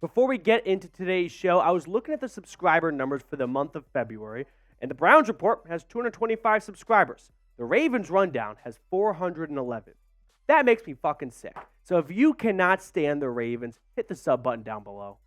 Before we get into today's show, I was looking at the subscriber numbers for the month of February, and the Browns Report has 225 subscribers. The Ravens Rundown has 411. That makes me fucking sick. So if you cannot stand the Ravens, hit the sub button down below.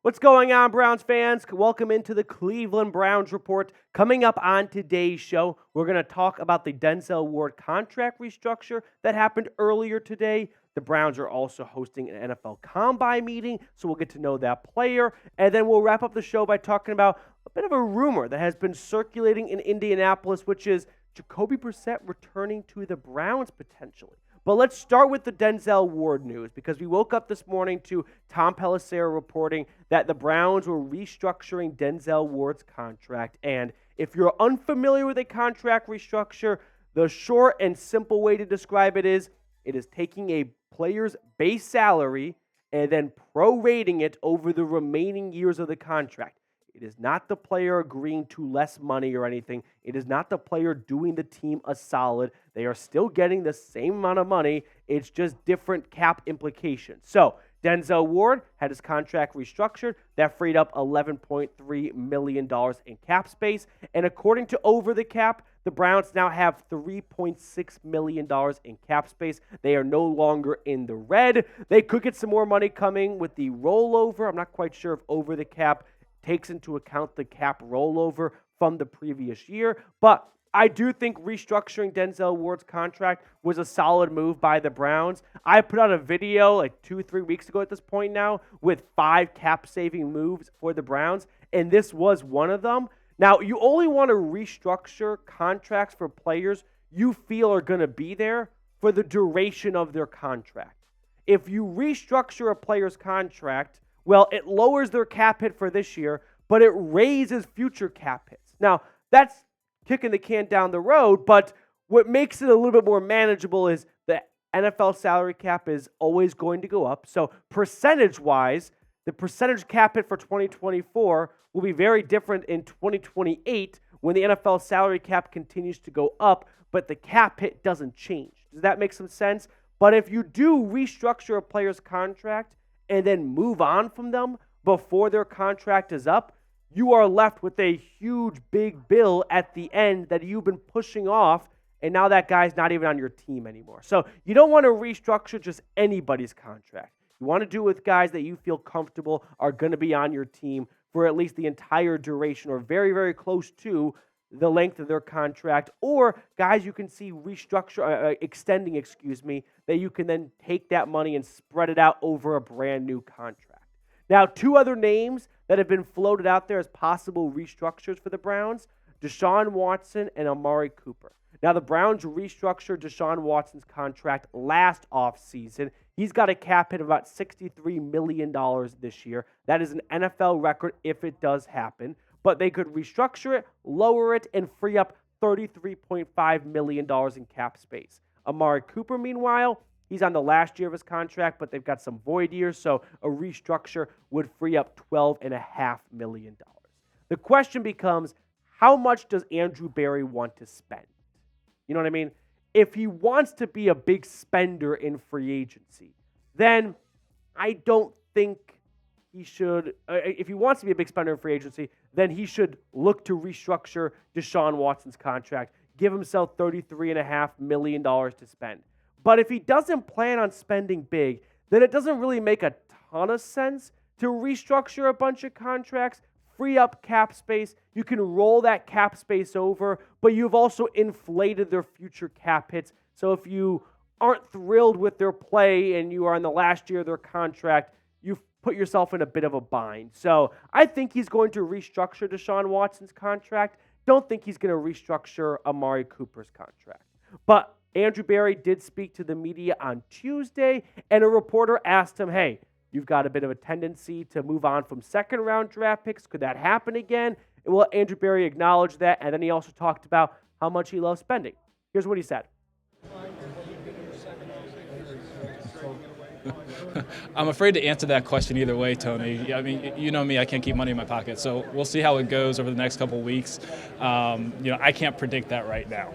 What's going on, Browns fans? Welcome into the Cleveland Browns Report. Coming up on today's show, we're going to talk about the Denzel Ward contract restructure that happened earlier today. The Browns are also hosting an NFL Combine meeting, so we'll get to know that player. And then we'll wrap up the show by talking about a bit of a rumor that has been circulating in Indianapolis, which is Jacoby Brissett returning to the Browns potentially. But let's start with the Denzel Ward news, because we woke up this morning to Tom Pelissero reporting that the Browns were restructuring Denzel Ward's contract. And if you're unfamiliar with a contract restructure, the short and simple way to describe it is taking a player's base salary and then prorating it over the remaining years of the contract. It is not the player agreeing to less money or anything. It is not the player doing the team a solid. They are still getting the same amount of money. It's just different cap implications. So Denzel Ward had his contract restructured. That freed up $11.3 million in cap space. And according to Over the Cap, the Browns now have $3.6 million in cap space. They are no longer in the red. They could get some more money coming with the rollover. I'm not quite sure if Over the Cap takes into account the cap rollover from the previous year. But I do think restructuring Denzel Ward's contract was a solid move by the Browns. I put out a video like 2-3 weeks ago at this point now with 5 cap-saving moves for the Browns, and this was one of them. Now, you only want to restructure contracts for players you feel are going to be there for the duration of their contract. If you restructure a player's contract, well, it lowers their cap hit for this year, but it raises future cap hits. Now, that's kicking the can down the road, but what makes it a little bit more manageable is the NFL salary cap is always going to go up. So percentage-wise, the percentage cap hit for 2024 will be very different in 2028 when the NFL salary cap continues to go up, but the cap hit doesn't change. Does that make some sense? But if you do restructure a player's contract and then move on from them before their contract is up, you are left with a huge, big bill at the end that you've been pushing off, and now that guy's not even on your team anymore. So you don't want to restructure just anybody's contract. You want to do it with guys that you feel comfortable are going to be on your team for at least the entire duration or very, very close to the length of their contract, or guys you can see extending, that you can then take that money and spread it out over a brand new contract. Now, 2 other names that have been floated out there as possible restructures for the Browns, Deshaun Watson and Amari Cooper. Now, the Browns restructured Deshaun Watson's contract last offseason. He's got a cap hit of about $63 million this year. That is an NFL record if it does happen. But they could restructure it, lower it, and free up $33.5 million in cap space. Amari Cooper, meanwhile, he's on the last year of his contract, but they've got some void years, so a restructure would free up $12.5 million. The question becomes, how much does Andrew Berry want to spend? You know what I mean? If he wants to be a big spender in free agency, then I don't think he should, if he wants to be a big spender in free agency, then he should look to restructure Deshaun Watson's contract, give himself $33.5 million to spend. But if he doesn't plan on spending big, then it doesn't really make a ton of sense to restructure a bunch of contracts, free up cap space. You can roll that cap space over, but you've also inflated their future cap hits. So if you aren't thrilled with their play and you are in the last year of their contract, you've put yourself in a bit of a bind. So I think he's going to restructure Deshaun Watson's contract. Don't think he's going to restructure Amari Cooper's contract. But Andrew Berry did speak to the media on Tuesday, and a reporter asked him, hey, you've got a bit of a tendency to move on from second-round draft picks. Could that happen again? Well, Andrew Berry acknowledged that, and then he also talked about how much he loves spending. Here's what he said. I'm afraid to answer that question either way, Tony. I mean, you know me, I can't keep money in my pocket. So we'll see how it goes over the next couple of weeks. I can't predict that right now.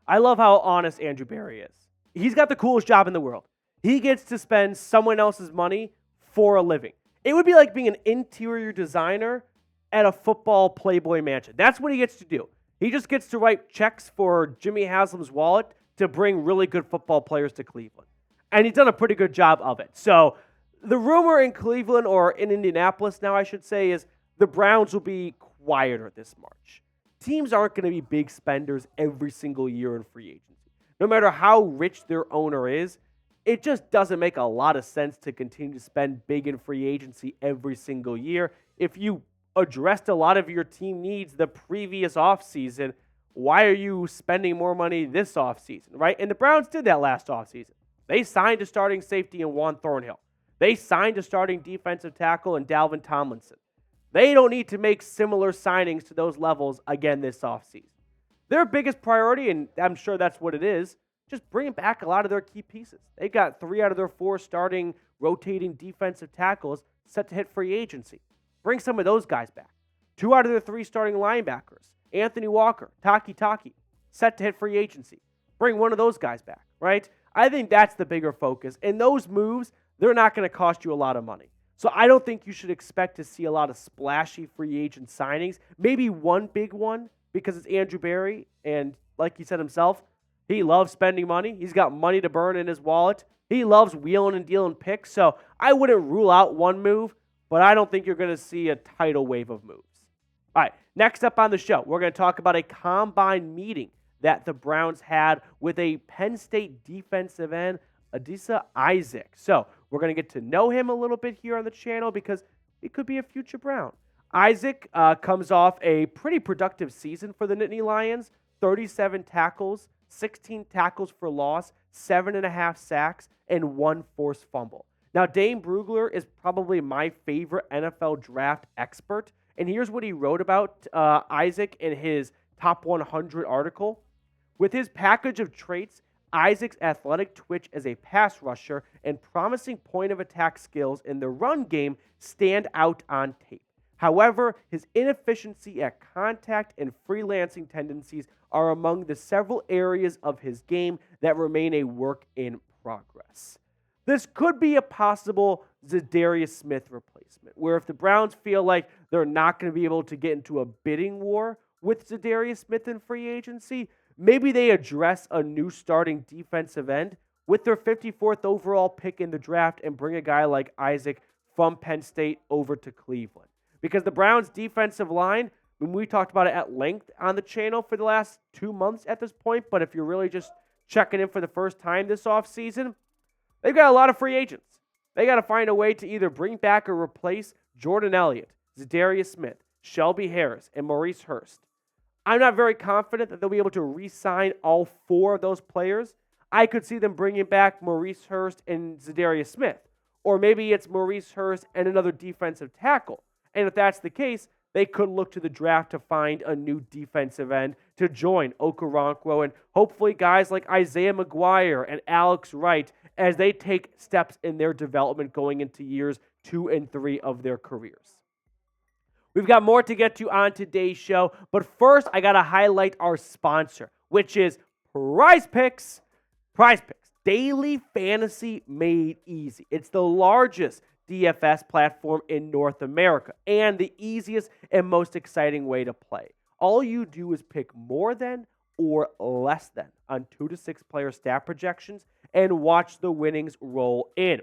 I love how honest Andrew Berry is. He's got the coolest job in the world. He gets to spend someone else's money for a living. It would be like being an interior designer at a football Playboy mansion. That's what he gets to do. He just gets to write checks for Jimmy Haslam's wallet to bring really good football players to Cleveland. And he's done a pretty good job of it. So the rumor in Cleveland, or in Indianapolis now I should say, is the Browns will be quieter this March. Teams aren't going to be big spenders every single year in free agency. No matter how rich their owner is, it just doesn't make a lot of sense to continue to spend big in free agency every single year. If you addressed a lot of your team needs the previous offseason, why are you spending more money this offseason, right? And the Browns did that last offseason. They signed a starting safety in Juan Thornhill. They signed a starting defensive tackle in Dalvin Tomlinson. They don't need to make similar signings to those levels again this offseason. Their biggest priority, and I'm sure that's what it is, just bringing back a lot of their key pieces. They got 3 out of their 4 starting rotating defensive tackles set to hit free agency. Bring some of those guys back. 2 out of their 3 starting linebackers, Anthony Walker, Taki, set to hit free agency. Bring one of those guys back, right? I think that's the bigger focus. And those moves, they're not going to cost you a lot of money. So I don't think you should expect to see a lot of splashy free agent signings. Maybe one big one because it's Andrew Berry. And like he said himself, he loves spending money. He's got money to burn in his wallet. He loves wheeling and dealing picks. So I wouldn't rule out one move, but I don't think you're going to see a tidal wave of moves. All right, next up on the show, we're going to talk about a combine meeting that the Browns had with a Penn State defensive end, Adisa Isaac. So we're going to get to know him a little bit here on the channel because he could be a future Brown. Isaac comes off a pretty productive season for the Nittany Lions, 37 tackles, 16 tackles for loss, 7.5 sacks, and 1 forced fumble. Now, Dane Brugler is probably my favorite NFL draft expert, and here's what he wrote about Isaac in his Top 100 article. With his package of traits, Isaac's athletic twitch as a pass rusher and promising point-of-attack skills in the run game stand out on tape. However, his inefficiency at contact and freelancing tendencies are among the several areas of his game that remain a work in progress. This could be a possible Zadarius Smith replacement, where if the Browns feel like they're not going to be able to get into a bidding war with Zadarius Smith in free agency, maybe they address a new starting defensive end with their 54th overall pick in the draft and bring a guy like Isaac from Penn State over to Cleveland. Because the Browns' defensive line, when we talked about it at length on the channel for the last 2 months at this point, but if you're really just checking in for the first time this offseason, they've got a lot of free agents. They got to find a way to either bring back or replace Jordan Elliott, Zadarius Smith, Shelby Harris, and Maurice Hurst. I'm not very confident that they'll be able to re-sign all 4 of those players. I could see them bringing back Maurice Hurst and Zadarius Smith. Or maybe it's Maurice Hurst and another defensive tackle. And if that's the case, they could look to the draft to find a new defensive end to join Okoronkwo and hopefully guys like Isaiah McGuire and Alex Wright as they take steps in their development going into years 2 and 3 of their careers. We've got more to get to on today's show, but first I got to highlight our sponsor, which is Prize Picks. Prize Picks, daily fantasy made easy. It's the largest DFS platform in North America and the easiest and most exciting way to play. All you do is pick more than or less than on 2 to 6 player stat projections and watch the winnings roll in.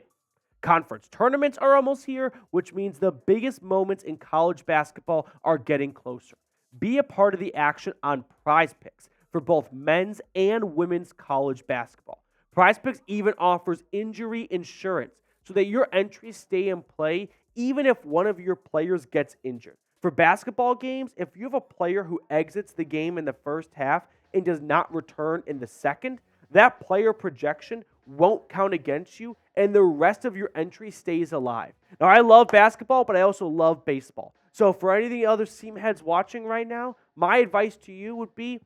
Conference tournaments are almost here, which means the biggest moments in college basketball are getting closer. Be a part of the action on Prize Picks for both men's and women's college basketball. Prize Picks even offers injury insurance so that your entries stay in play even if one of your players gets injured. For basketball games, if you have a player who exits the game in the first half and does not return in the second, that player projection won't count against you, and the rest of your entry stays alive. Now, I love basketball, but I also love baseball. So for any of the other seam heads watching right now, my advice to you would be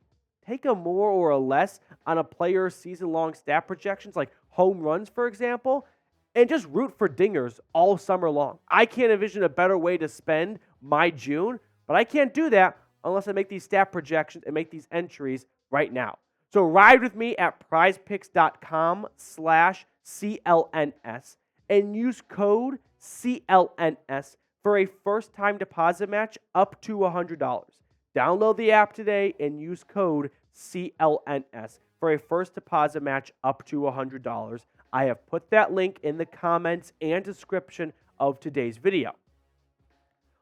take a more or a less on a player's season-long stat projections, like home runs, for example, and just root for dingers all summer long. I can't envision a better way to spend my June, but I can't do that unless I make these stat projections and make these entries right now. So ride with me at prizepicks.com/CLNS and use code CLNS for a first-time deposit match up to $100. Download the app today and use code CLNS for a first deposit match up to $100. I have put that link in the comments and description of today's video.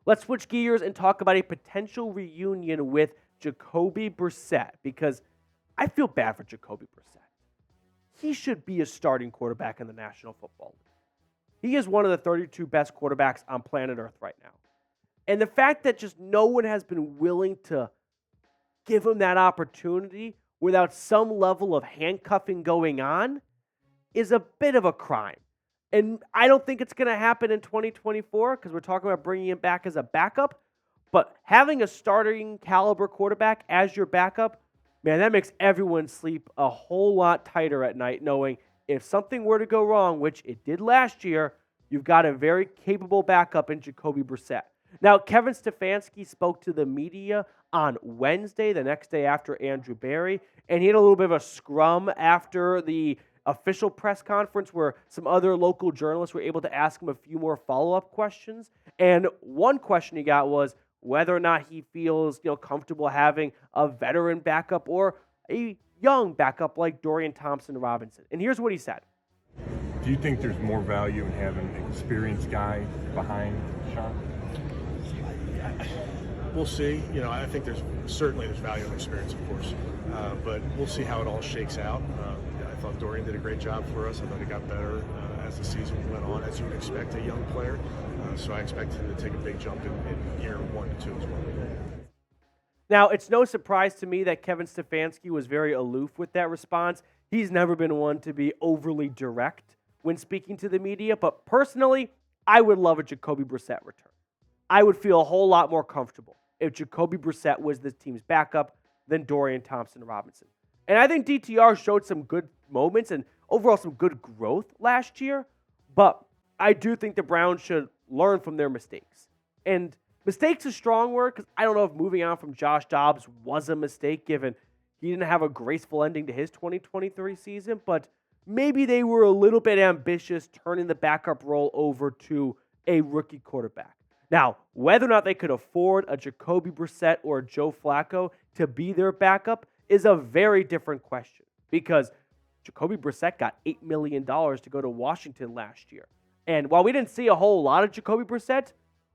Let's switch gears and talk about a potential reunion with Jacoby Brissett, because I feel bad for Jacoby Brissett. He should be a starting quarterback in the National Football League. He is one of the 32 best quarterbacks on planet Earth right now. And the fact that just no one has been willing to give him that opportunity without some level of handcuffing going on is a bit of a crime. And I don't think it's going to happen in 2024 because we're talking about bringing him back as a backup. But having a starting caliber quarterback as your backup, man, that makes everyone sleep a whole lot tighter at night, knowing if something were to go wrong, which it did last year, you've got a very capable backup in Jacoby Brissett. Now, Kevin Stefanski spoke to the media on Wednesday, the next day after Andrew Berry, and he had a little bit of a scrum after the official press conference where some other local journalists were able to ask him a few more follow-up questions. And one question he got was whether or not he feels, comfortable having a veteran backup or a young backup like Dorian Thompson Robinson. And here's what he said. Do you think there's more value in having an experienced guy behind Deshaun? We'll see. I think there's value in experience, of course, but we'll see how it all shakes out. I thought Dorian did a great job for us. I thought he got better as the season went on, as you would expect a young player. So I expect him to take a big jump in year 1 and 2 as well. Now, it's no surprise to me that Kevin Stefanski was very aloof with that response. He's never been one to be overly direct when speaking to the media, but personally, I would love a Jacoby Brissett return. I would feel a whole lot more comfortable if Jacoby Brissett was this team's backup than Dorian Thompson Robinson. And I think DTR showed some good moments and overall some good growth last year, but I do think the Browns should learn from their mistakes. And mistakes is a strong word because I don't know if moving on from Josh Dobbs was a mistake given he didn't have a graceful ending to his 2023 season, but maybe they were a little bit ambitious turning the backup role over to a rookie quarterback. Now, whether or not they could afford a Jacoby Brissett or a Joe Flacco to be their backup is a very different question because Jacoby Brissett got $8 million to go to Washington last year. And while we didn't see a whole lot of Jacoby Brissett,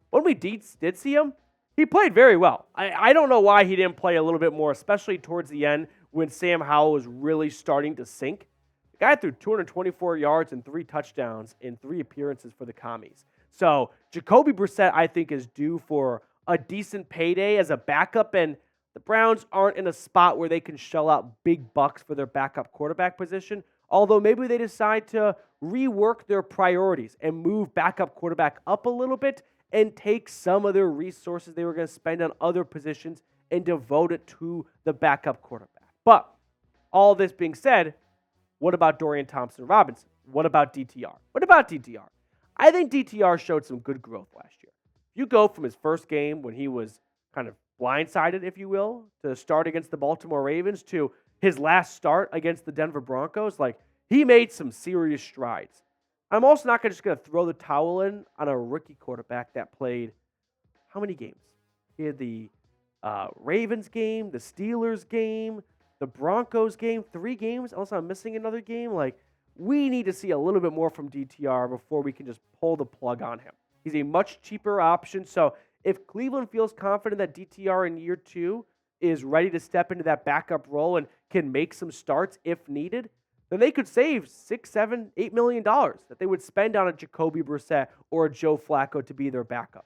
when we did see him, he played very well. I don't know why he didn't play a little bit more, especially towards the end when Sam Howell was really starting to sink. The guy threw 224 yards and 3 touchdowns in 3 appearances for the Commies. So Jacoby Brissett, I think, is due for a decent payday as a backup, and the Browns aren't in a spot where they can shell out big bucks for their backup quarterback position, although maybe they decide to rework their priorities and move backup quarterback up a little bit and take some of their resources they were going to spend on other positions and devote it to the backup quarterback. But all this being said, what about Dorian Thompson Robinson? What about DTR? What about DTR? I think DTR showed some good growth last year. If you go from his first game when he was kind of blindsided, if you will, to start against the Baltimore Ravens to his last start against the Denver Broncos, he made some serious strides. I'm also not just going to throw the towel in on a rookie quarterback that played how many games? He had the Ravens game, the Steelers game, the Broncos game, 3 games. Also, I'm missing another game. We need to see a little bit more from DTR before we can just pull the plug on him. He's a much cheaper option. So if Cleveland feels confident that DTR in year 2 is ready to step into that backup role and can make some starts if needed, then they could save $6, $7, $8 million that they would spend on a Jacoby Brissett or a Joe Flacco to be their backup.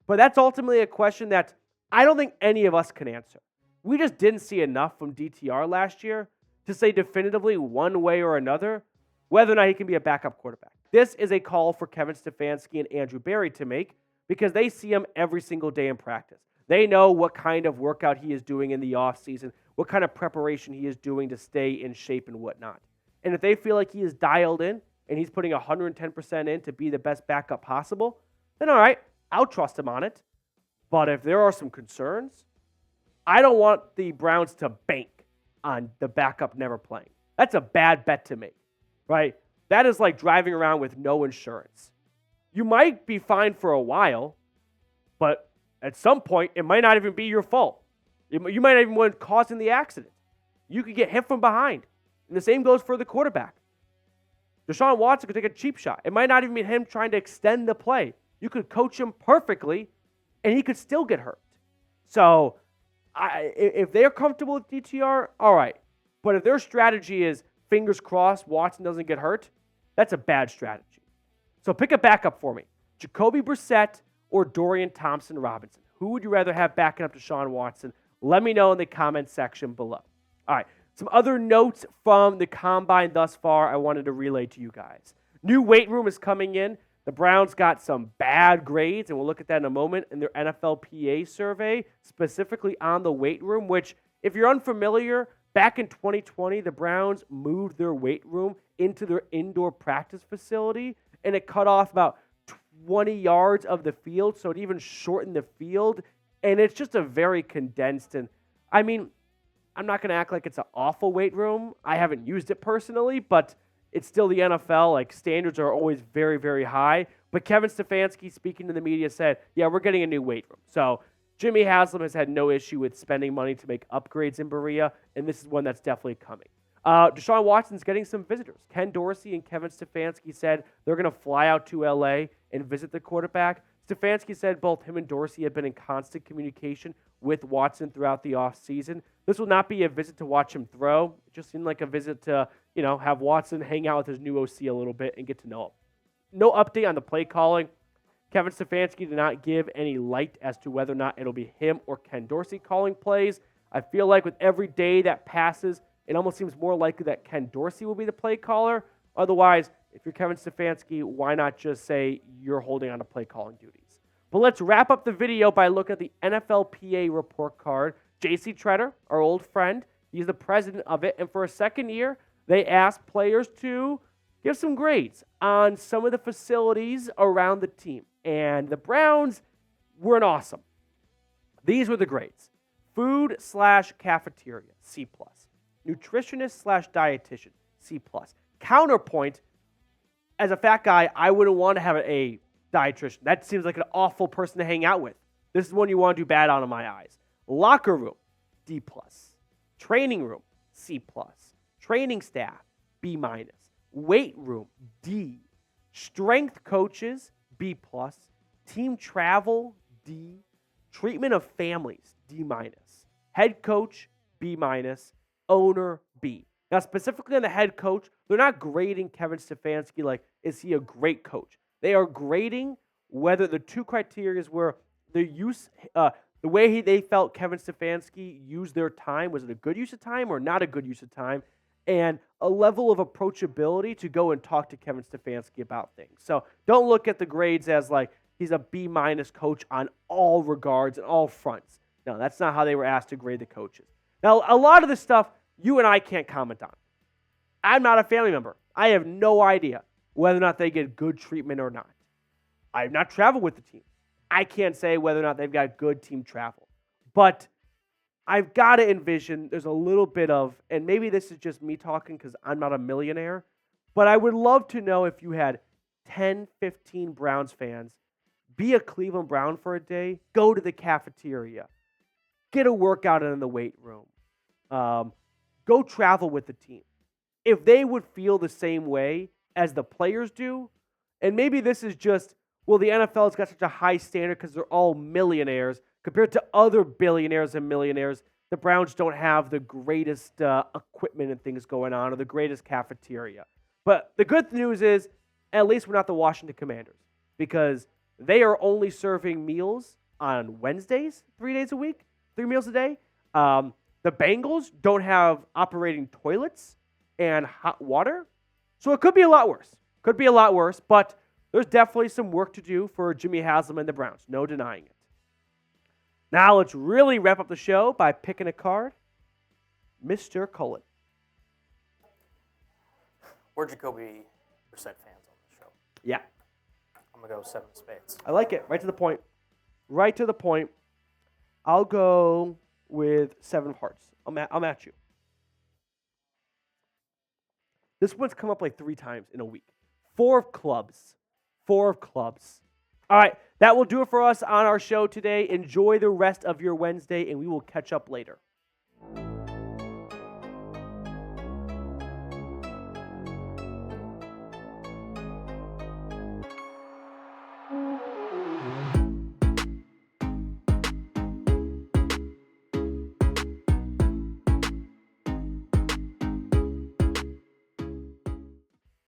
But that's ultimately a question that I don't think any of us can answer. We just didn't see enough from DTR last year to say definitively one way or another whether or not he can be a backup quarterback. This is a call for Kevin Stefanski and Andrew Berry to make because they see him every single day in practice. They know what kind of workout he is doing in the offseason, what kind of preparation he is doing to stay in shape and whatnot. And if they feel like he is dialed in and he's putting 110% in to be the best backup possible, then all right, I'll trust him on it. But if there are some concerns, I don't want the Browns to bank on the backup never playing. That's a bad bet to make, right? That is like driving around with no insurance. You might be fine for a while, but at some point, it might not even be your fault. You might not even want causing the accident. You could get hit from behind. And the same goes for the quarterback. Deshaun Watson could take a cheap shot. It might not even be him trying to extend the play. You could coach him perfectly, and he could still get hurt. So if they're comfortable with DTR, all right. But if their strategy is fingers crossed Watson doesn't get hurt, that's a bad strategy. So pick a backup for me. Jacoby Brissett or Dorian Thompson Robinson. Who would you rather have backing up Deshaun Watson? Let me know in the comments section below. All right. Some other notes from the combine thus far I wanted to relay to you guys. New weight room is coming in. The Browns got some bad grades, and we'll look at that in a moment, in their NFLPA survey, specifically on the weight room, which, if you're unfamiliar, back in 2020, the Browns moved their weight room into their indoor practice facility, and it cut off about 20 yards of the field, so it even shortened the field, and it's just a very condensed, and I mean, I'm not going to act like it's an awful weight room. I haven't used it personally, but it's still the NFL. Like, standards are always very, very high. But Kevin Stefanski, speaking to the media, said, yeah, we're getting a new weight room. So Jimmy Haslam has had no issue with spending money to make upgrades in Berea, and this is one that's definitely coming. Deshaun Watson's getting some visitors. Ken Dorsey and Kevin Stefanski said they're going to fly out to L.A. and visit the quarterback. Stefanski said both him and Dorsey have been in constant communication with Watson throughout the offseason. This will not be a visit to watch him throw. It just seemed like a visit to, have Watson hang out with his new OC a little bit and get to know him. No update on the play calling. Kevin Stefanski did not give any light as to whether or not it'll be him or Ken Dorsey calling plays. I feel like with every day that passes, it almost seems more likely that Ken Dorsey will be the play caller. Otherwise, if you're Kevin Stefanski, why not just say you're holding on to play calling duties? But let's wrap up the video by looking at the NFLPA report card. J.C. Treader, our old friend, he's the president of it, and for a second year, they asked players to give some grades on some of the facilities around the team. And the Browns weren't awesome. These were the grades. Food/cafeteria, C+. Nutritionist/dietitian, C+. Counterpoint, as a fat guy, I wouldn't want to have a dietitian. That seems like an awful person to hang out with. This is one you want to do bad on in my eyes. Locker room, D+. Training room, C+. Training staff, B-. Weight room, D. Strength coaches, B+. Team travel, D. Treatment of families, D-. Head coach, B-. Owner, B. Now, specifically on the head coach, they're not grading Kevin Stefanski like, is he a great coach? They are grading whether the two criteria were the way they felt Kevin Stefanski used their time. Was it a good use of time or not a good use of time? And a level of approachability to go and talk to Kevin Stefanski about things. So don't look at the grades as like he's a B- coach on all regards and all fronts. No, that's not how they were asked to grade the coaches. Now, a lot of this stuff you and I can't comment on. I'm not a family member. I have no idea whether or not they get good treatment or not. I have not traveled with the team. I can't say whether or not they've got good team travel. But I've got to envision there's a little bit of, and maybe this is just me talking because I'm not a millionaire, but I would love to know if you had 10, 15 Browns fans be a Cleveland Brown for a day, go to the cafeteria, get a workout in the weight room, go travel with the team. If they would feel the same way as the players do, and maybe this is just, well, the NFL's got such a high standard because they're all millionaires. Compared to other billionaires and millionaires, the Browns don't have the greatest equipment and things going on or the greatest cafeteria. But the good news is, at least we're not the Washington Commanders because they are only serving meals on Wednesdays, 3 days a week, 3 meals a day. The Bengals don't have operating toilets and hot water. So it could be a lot worse. Could be a lot worse, but there's definitely some work to do for Jimmy Haslam and the Browns. No denying it. Now let's really wrap up the show by picking a card. Mr. Cullen. Or Jacoby fans on the show. Yeah. I'm going to go 7 of spades. I like it. Right to the point. Right to the point. I'll go with 7 of hearts. I'll match you. This one's come up like 3 times in a week. 4 of clubs. 4 of clubs. All right. That will do it for us on our show today. Enjoy the rest of your Wednesday, and we will catch up later.